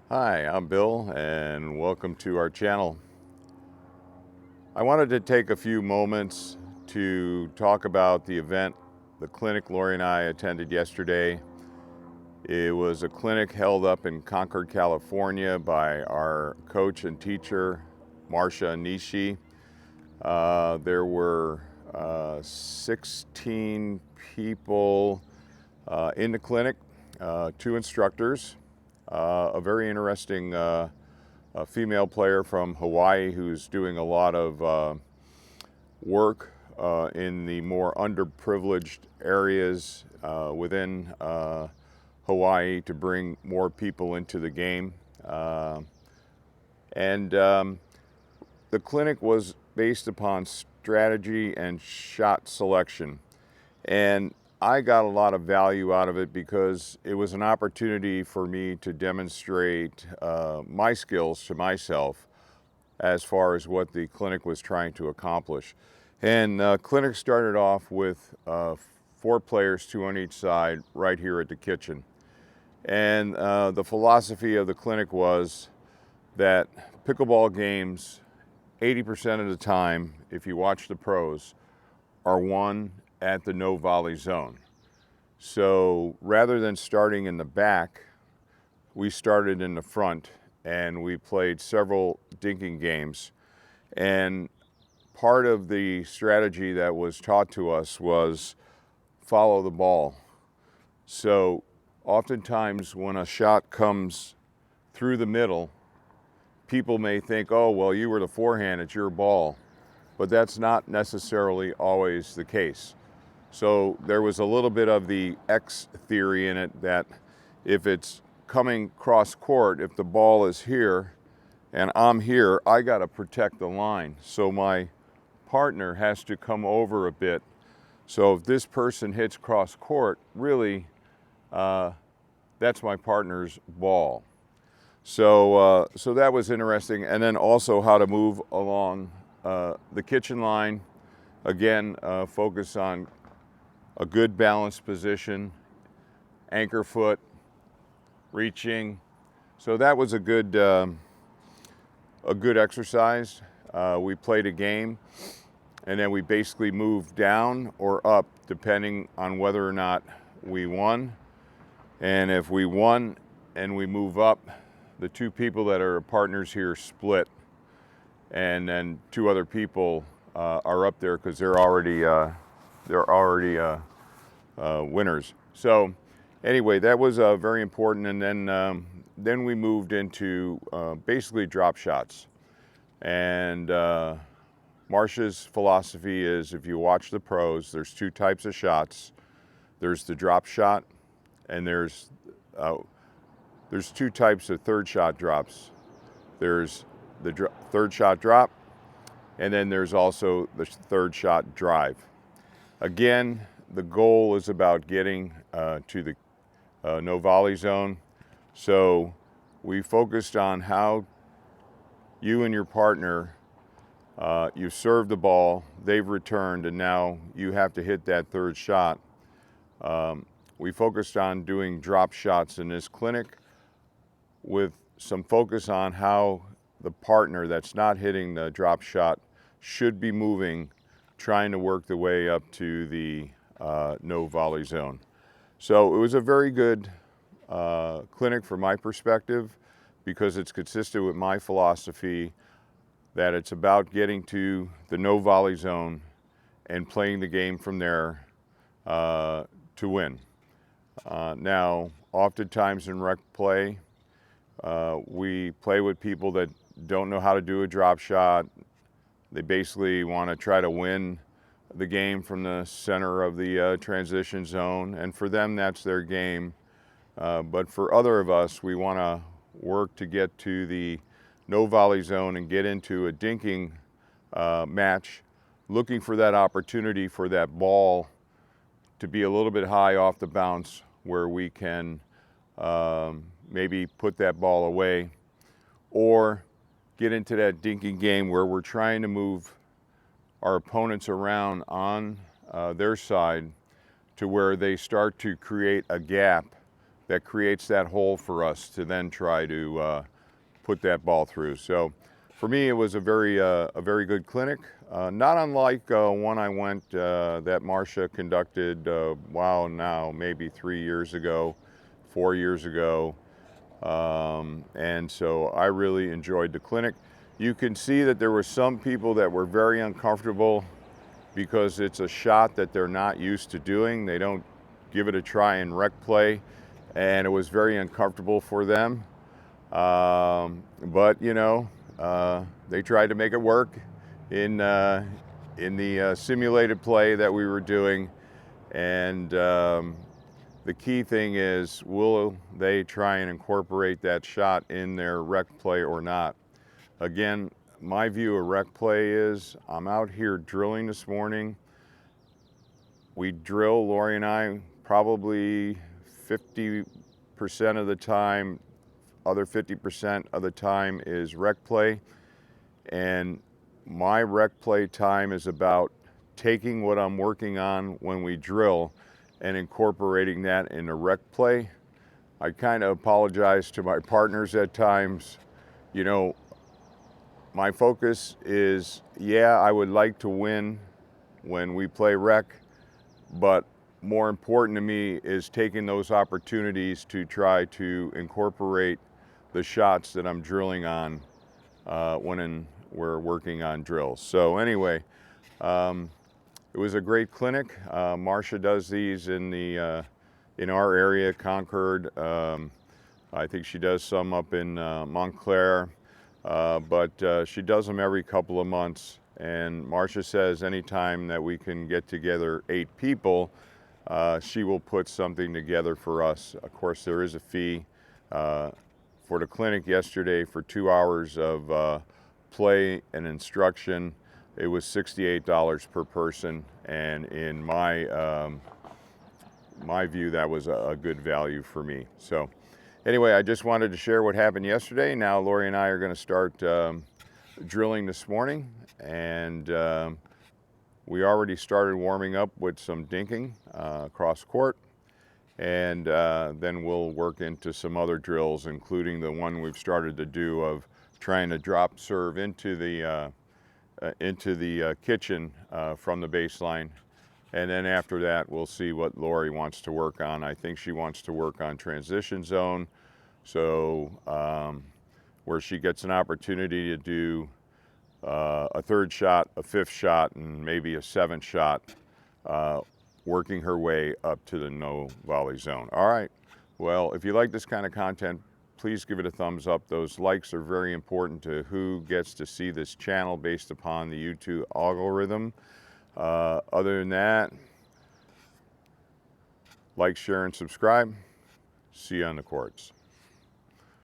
Hi, I'm Bill and welcome to our channel. I wanted to take a few moments to talk about the event, the clinic Laurie and I attended yesterday. It was a clinic held up in Concord, California by our coach and teacher, Marcia Nishi. There were 16 people in the clinic, two instructors, a very interesting a female player from Hawaii who's doing a lot of work in the more underprivileged areas within Hawaii to bring more people into the game. And the clinic was based upon strategy and shot selection. And I got a lot of value out of it because it was an opportunity for me to demonstrate my skills to myself as far as what the clinic was trying to accomplish. And clinic started off with 4 players, 2 on each side, right here at the kitchen. And the philosophy of the clinic was that pickleball games, 80% of the time, if you watch the pros, are won at the no volley zone. So rather than starting in the back, we started in the front and we played several dinking games. And part of the strategy that was taught to us was follow the ball. So oftentimes when a shot comes through the middle, people may think, oh, well, you were the forehand, it's your ball. But that's not necessarily always the case. So there was a little bit of the X theory in it that if it's coming cross court, if the ball is here and I'm here, I got to protect the line. So my partner has to come over a bit. So if this person hits cross court, really, that's my partner's ball. So that was interesting. And then also how to move along the kitchen line. Again, focus on a good balanced position, anchor foot, reaching. So that was a good exercise. We played a game, and then we basically moved down or up depending on whether or not we won. And if we won and we move up, the 2 people that are partners here split, and then 2 other people are up there because they're already winners. So anyway, that was very important. And then we moved into basically drop shots. And Marcia's philosophy is, if you watch the pros, there's 2 types of shots. There's the drop shot, and there's 2 types of third shot drops. There's the third shot drop, and then there's also the third shot drive. Again, the goal is about getting to the no volley zone. So we focused on how you and your partner, you served the ball, they've returned, and now you have to hit that third shot. We focused on doing drop shots in this clinic with some focus on how the partner that's not hitting the drop shot should be moving, trying to work the way up to the no volley zone. So it was a very good clinic from my perspective because it's consistent with my philosophy that it's about getting to the no volley zone and playing the game from there to win. Now, oftentimes in rec play, we play with people that don't know how to do a drop shot. They basically want to try to win the game from the center of the transition zone, and for them that's their game. But for other of us, we want to work to get to the no volley zone and get into a dinking match, looking for that opportunity for that ball to be a little bit high off the bounce where we can maybe put that ball away, or get into that dinking game where we're trying to move our opponents around on their side to where they start to create a gap that creates that hole for us to then try to put that ball through. So for me, it was a very good clinic. Not unlike one I went that Marcia conducted, wow, now maybe 3 years ago, 4 years ago. And so I really enjoyed the clinic. You can see that there were some people that were very uncomfortable because it's a shot that they're not used to doing. They don't give it a try in rec play, and it was very uncomfortable for them. But you know, they tried to make it work in the simulated play that we were doing, and the key thing is, will they try and incorporate that shot in their rec play or not? Again, my view of rec play is, I'm out here drilling this morning. We drill, Laurie and I, probably 50% of the time. Other 50% of the time is rec play. And my rec play time is about taking what I'm working on when we drill and incorporating that into rec play. I kind of apologize to my partners at times. You know, my focus is, yeah, I would like to win when we play rec, but more important to me is taking those opportunities to try to incorporate the shots that I'm drilling on when we're working on drills. So anyway, it was a great clinic. Marcia does these in our area, Concord. I think she does some up in Montclair, but she does them every couple of months. And Marcia says anytime that we can get together 8 people, she will put something together for us. Of course, there is a fee. For the clinic yesterday, for 2 hours of play and instruction, it was $68 per person, and in my view, that was a good value for me. So anyway, I just wanted to share what happened yesterday. Now Laurie and I are going to start drilling this morning, and we already started warming up with some dinking cross court, and then we'll work into some other drills, including the one we've started to do of trying to drop serve into the kitchen from the baseline. And then after that, we'll see what Laurie wants to work on. I think she wants to work on transition zone, so where she gets an opportunity to do a 3rd shot, a 5th shot, and maybe a 7th shot, working her way up to the no volley zone. All right, well, if you like this kind of content, please give it a thumbs up. Those likes are very important to who gets to see this channel based upon the YouTube algorithm. Other than that, like, share, and subscribe. See you on the courts.